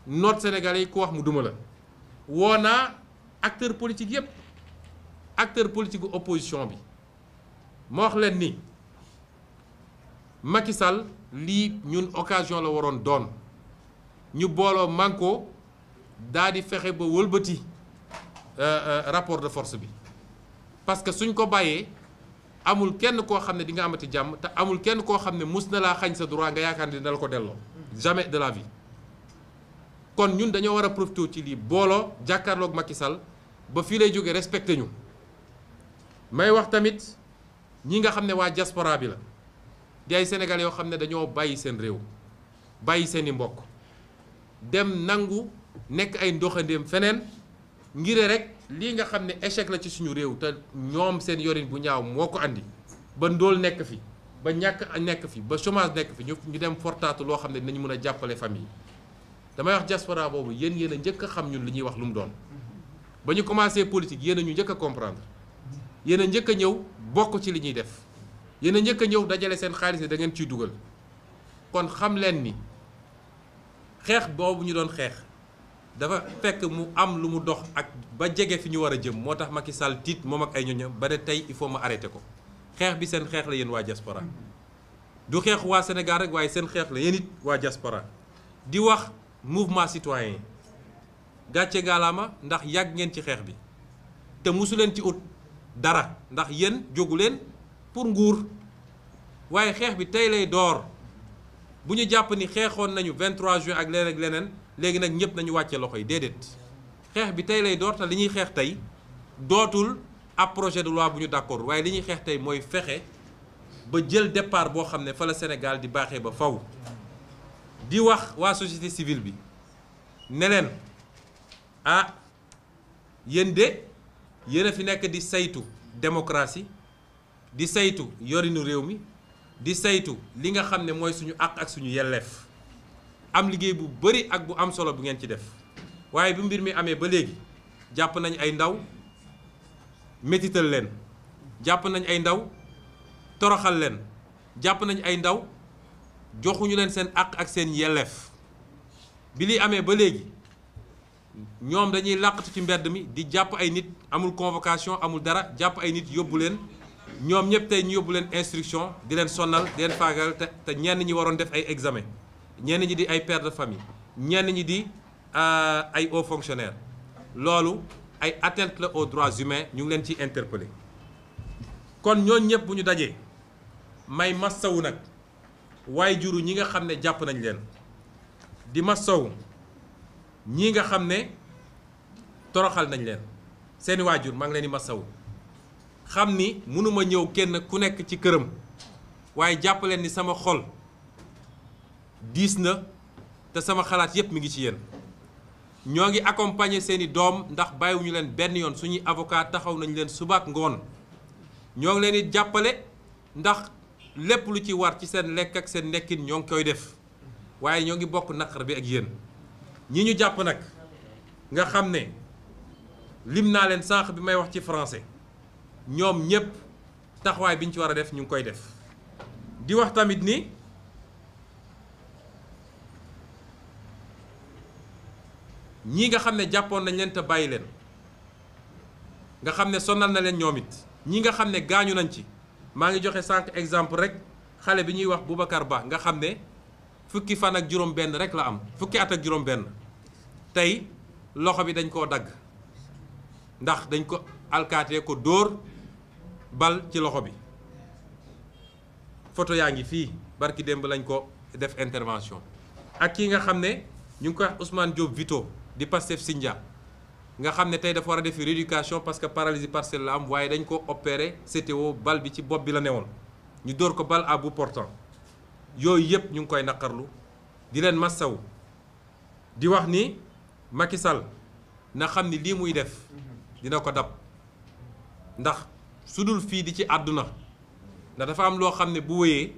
noot Sénégalais yi ku wax mu duma la woo naa acteur politique yépp acteur politique opposition bi ma wax leen ni Macky Sall lii ñun occasion la waroon doon ñu booloo manko daa di fexe ba wëlbati rapport de force bi parce que suñ ko bàyyee amul kenn koo xam ne di nga amati jàmm te amul kenn koo xam ne mus na laa xañ sa droit nga yaakaar ne dina la ko delloo jamais de la vie kon ñun dañoo war a profité ci lii booloo jàkkaarloog Macky Sall ba fii lay jógee respecté ñu may wax tamit ñi nga xam ne waa diaspora bi la di ay Sénégalais yoo xam ne dañoo bàyyi seen réew bàyyi seeni mbokk dem nangu nekk ay ndoxandéem feneen ngir rek lii nga xam ne échec la ci suñu réew te ñoom seen yorin bu ñaaw moo ko andi ba ndóol nekk fi ba ñàkk nekk fi ba chômage nekk fi ñu dem fortaatu loo xam ne dinañu mën a jàppale famille damay wax diaspora boobu yéen a njëkk a xam ñun li ñuy wax lu mu doon ba ñu commencé politique yéen a ñu njëkk a comprendre yéen a njëkk a ñëw bokk ci li ñuy def yéen a njëkk a ñëw dajale seen xaalis da ngeen ciy dugal kon xam leen ni xeex boobu ñu doon xeex dafa fekk mu am lu mu dox ak ba jege fi ñu war a jëm moo tax Macky Sall tiit moom ak ay ñoñam ba ne tey il faut ma arrêté ko xeex bi seen xeex la yéen waa diaspora du xeex waa Sénégal rek waaye seen xeex la yéen it waa diaspora di wax mouvement citoyen gàcce ngaalaama ndax yàgg ngeen ci xeex bi te mosu leen ci ut dara ndax yéen jógu leen pour nguur waaye xeex bi tey lay door bu ñu jàpp ni xeexoon nañu 23 juin ak leneen ak leneen léegi nag ñëpp nañu wàcce loxo yi déedéet xeex bi tey lay door te li ñuy xeex tey dootul ab projet de loi bu ñu d'accord waaye li ñuy xeex tey mooy fexe ba jël départ boo xam ne fa la Sénégal di baaxee ba faw di wax waa société civile bi ne leen ah yéen de yéen a fi nekk di saytu démocratie di saytu yorinu réew mi di saytu li nga xam ne mooy suñu àq ak suñu yelleef am liggéey bu bari ak bu am solo bu ngeen ci def waaye bu mbir mi amee ba léegi jàpp nañ ay ndaw métital leen jàpp nañ ay ndaw toroxal leen jàpp nañ ay ndaw joxuñu leen seen àq ak seen yelleef bi li amee ba léegi ñoom dañuy làqatu ci mbedd mi di jàpp ay nit, amul convocation amul dara, jàpp ay nit yóbbu leen ñoom ñëpp tey ñu yóbbu leen instruction di leen sonnal di leen faagal te ñenn ñi waroon def ay examen, ñenn ñi di ay pères de famille, ñenn ñi di ay hauts fonctionnaires. loolu ay atteinte la aux droits humains, ñu ngi leen ciy interpellé. kon ñooñu ñëpp bu ñu dajee may massawu nag waaye juru ñi nga xam ne jàpp nañ leen, di massawu ñii nga xam ne toroxal nañ leen seeni waajur, maa ngi leen di massawu. xam ni mënuma ñëw kenn ku nekk ci këram, waaye jàpp leen ni sama xol diis na te sama xalaat yépp mi ngi ci yéen. ñoo ngi accompagner seeni doom ndax bàyyiwuñu leen benn yoon, suñuy avocat taxaw nañ leen subaak ngoon. ñoo ngi leen di jàppale ndax lépp lu ci war ci seen lekk ak seen nekkin ñoo ngi koy def, waaye ñoo ngi bokk naqar bi ak yéen. ñi ñu jàpp nag nga xam ne lim naa leen sànq bi may wax ci français, ñoom ñëpp taxawaay bi ñu ci war a def ñu ngi koy def. di wax tamit ni ñii nga xam ne jàppoon nañ leen te bàyyi leen, nga xam ne sonal na leen ñoom it, ñi nga xam ne gaañu nañ ci, maa ngi joxe sànq exemple rek xale bi ñuy wax Boubacar Ba nga xam ne fukki fan ak juróom benn rek la am, fukki at ak juróom benn, tey loxo bi dañ koo dagg ndax dañ ko alkaatee ko dóor bal ci loxo bi. photo yaa ngi fii, barki démb lañ ko def intervention. ak kii nga xam ne ñu ngi koy wax Ousmane Diop Vito di Pastef Sindia, nga xam ne tey dafa war a def rééducation parce que paralysie partielle la am, waaye dañ ko opéré CTO, bal bi ci bopp bi la newoon, ñu dóor ko bal à bout portant. yooyu yëpp ñu ngi koy naqarlu, di leen massawu, di wax ni Macky Sall na xam ni lii muy def dina ko dab, ndax su dul fii di ci àdduna, ndax dafa am loo xam ne bu wéyee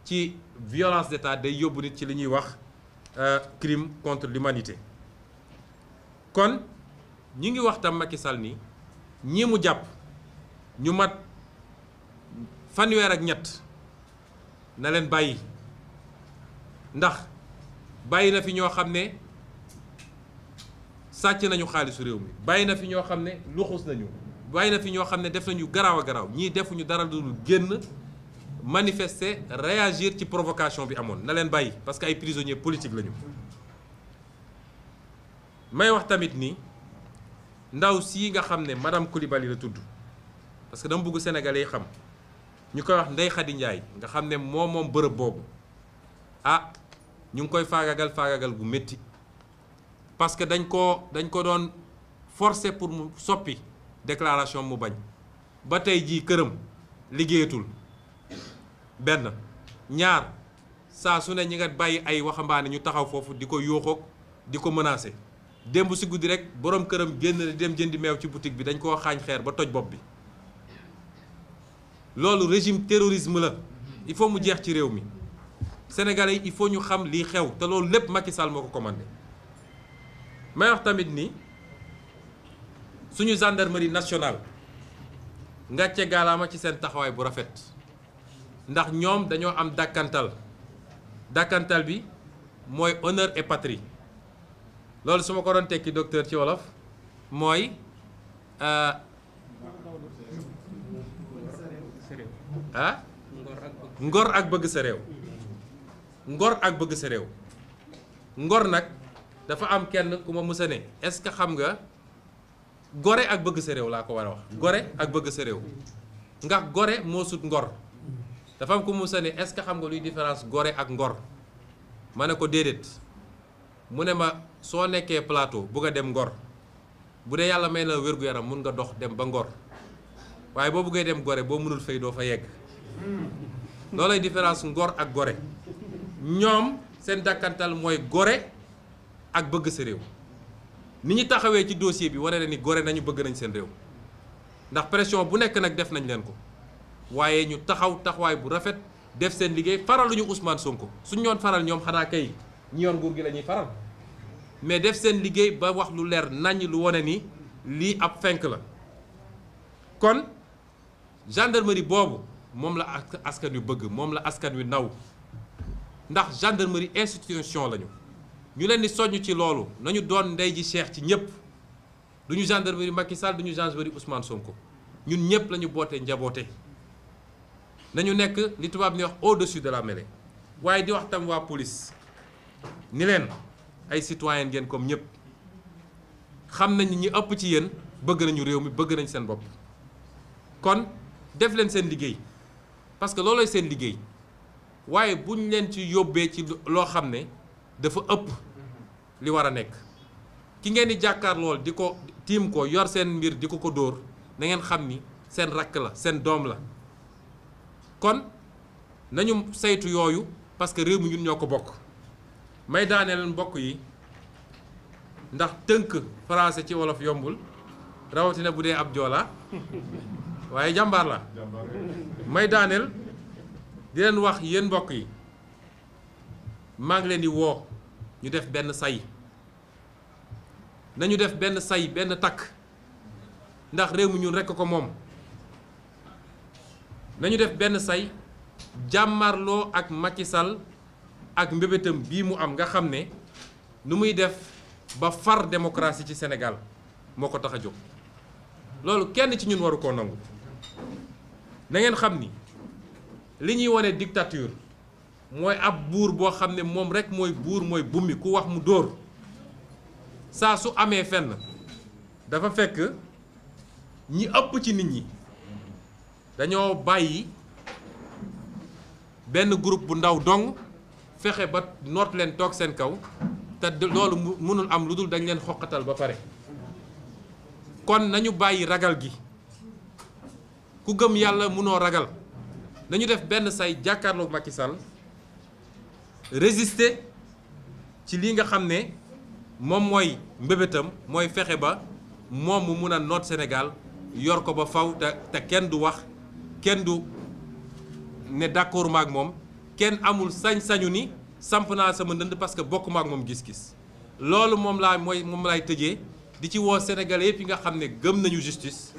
ci violence d'État day yóbbu nit ci li ñuy wax crime contre l'humanité. kon ñi ngi wax tam Macky Sall ni ñii mu jàpp ñu mat fanweer ak ñett na leen bàyyi, ndax bàyyi na fi ñoo xam ne sàcc nañu xaalisu réew mi, bàyyi na fi ñoo xam ne luxus nañu, bàyyi na fi ñoo xam ne def nañu garaaw a garaaw. ñii defuñu dara dul génn manifester, réagir ci provocation bi amoon, na leen bàyyi parce que ay prisonniers politiques lañu. may wax tamit ni ndaw sii nga xam ne madame Coulibaly la tudd, parce que dama bëgg sénégalais yi xam, ñu koy wax Ndeye Khady Ndiaye nga xam ne moom bërëb boobu, ñu ngi koy faagagal gu métti, parce que dañ ko doon forcer pour mu soppi déclaration mu bañ, ba tey jii këram liggéeyatul. benn ñaar, saa su ne ñi nga bàyyi ay waxambaane ñu taxaw foofu di ko yóoxoog di ko menacer. démb si guddi rek borom këram génn dem jëndi meew ci boutique bi, dañ koo xaañ xeer ba toj bopp bi. loolu régime terrorisme la, il faut mu jeex ci réew mi. Sénégalais yi il faut ñu xam lii xew, te loolu lépp Macky Sall moo ko commandé. may wax tamit ni suñu gendarmerie nationale ngàcce gaalaama ci seen taxawaay bu rafet, ndax ñoom dañoo am dàkkantal bi mooy honneur et patrie. loolu su ma ko doon tekki docteur ci wolof mooy ngor ak bëgg sa réew. ngor ak bëgg sa réew. ngor nag dafa am kenn ku ma musa ne est-ce que xam nga gore ak bëgg sa réew laa ko war a wax, gore ak bëgg sa réew, ndax gore moo sut ngor. dafa am ku musa ne est-ce que xam nga luy différence gore ak ngor, ma ne ko déedéet. mu ne ma soo nekkee plateau bugg a dem Ngor, bu dee yàlla may na wér-gu-yaram mun nga dox dem ba Ngor, waaye boo buggee dem Gore boo mënul fay doo fa yegg. loolay différence ngor ak gore. ñoom seen dàkkantal mooy gore ak bëgg sa réew. ni ñu taxawee ci dossier bi wane na ni gore nañu, bëgg nañ seen réew, ndax pression bu nekk nag def nañ leen ko, waaye ñu taxawaay bu rafet def seen liggéey. faraluñu Ousmane Sonko, suñ ñoon faral ñoom xanaa kay ñi yoon nguur gi la ñuy faral, mais def seen liggéey ba wax lu leer naññ lu wane ni lii ab fenk la. kon gendarmerie boobu moom la askan wi bëgg, moom la askan wi naw, ndax gendarmerie institution lañu. ñu leen di soññ ci loolu nañu doon ndey ji Cheikh ci ñëpp du ñu gendarmerie Macky Sall du ñu gendarmerie Ousmane Sonko ñun ñëpp la ñu bootee njaboote nañu nekk li tubaab ni wax au-dessus de la mêlée waaye di wax tam waa police ni leen ay citoyen ngeen comme ñëpp xam nañ ñi ëpp ci yéen bëgg nañu réew mi bëgg nañ seen bopp kon def leen seen liggéey parce que loolooy seen liggéey waaye buñ leen ci yóbbee ci loo xam ne dafa ëpp li war a nekk ki ngeen di jàkkaar lool di ko tiim ko yor seen mbir di ko dóor na ngeen xam ni seen rakk la seen doom la kon nañu saytu yooyu parce que réew mi ñun ñoo ko bokk may daaneel mbokk yi ndax tënk français ci wolof yombul rawatina bu dee ab joola waaye jàmbaar la may daaneel di leen wax yéen mbokk yi maa ngi leen di woo ñu def benn say nañu def benn say benn takk ndax réew mi ñun rekk ko moom nañu def benn say jàmmarloo ak Macky Sall ak mbébétam bii mu am nga xam ne nu muy def ba far démocratie ci Sénégal moo ko tax a jóg loolu kenn ci ñun waru koo nangu na ngeen xam ni li ñuy wone dictature mooy ab buur boo xam ne moom rek mooy buur mooy bummi ku wax mu dóor saa su amee fenn dafa fekk ñi ëpp ci nit ñi dañoo bàyyi benn groupe bu ndaw dong fexe ba noot leen toog seen kaw te loolu mënul am lu dul dañ leen xoqatal ba pare kon nañu bàyyi ragal gi ku gëm yàlla mënoo ragal nañu def benn say jàkkaarloog Macky Sall résister ci li nga xam ne moom mooy mbébétam mooy fexe ba moom mu mun a noot Sénégal yor ko ba faw te kenn du wax kenn du ne d'accord maak moom kenn amul sañ-sañu ni samp naa sama ndënd parce que bokk maak moom gis-gis loolu moom laay tëjee di ci woo Sénégalais yëpp yi nga xam ne gëm nañu justice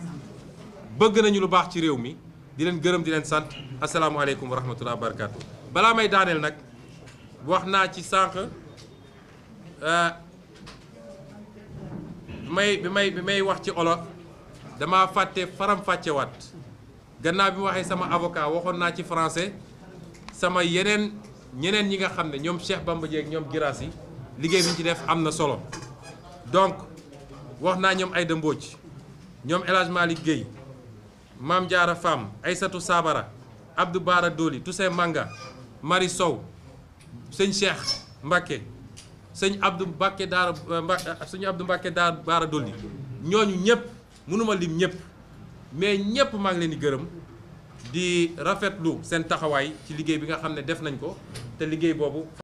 bëgg nañu lu baax ci réew mi di leen gërëm di leen sant asalaamualeykum wa rahmatulah wa barakaatu. balaa may daaneel nag wax naa ci sànq bi may wax ci olof dama fàtte faram-fàccewaat gannaaw bi ma waxee sama avocat waxoon naa ci français sama ñeneen ñi nga xam ne ñoom Cheikh Bamba Dièye ak ñoom Girassi liggéey bi ñu ci def am na solo donc wax naa ñoom Aïda Mbodj ñoom El Hadj Malick Guèye Mame Diarra Fam Aïssatou Sabara Abdou Bara Dolly Toussaint Manga Marie Sow sëñ Cheikh Mbacké sëñ Abdou Mbacké Daara Bara Dolly ñooñu ñëpp mënuma lim ñëpp mais ñëpp maa ngi leen di gërëm di rafetlu seen taxawaay ci liggéey bi nga xam ne def nañ ko te liggéey boobu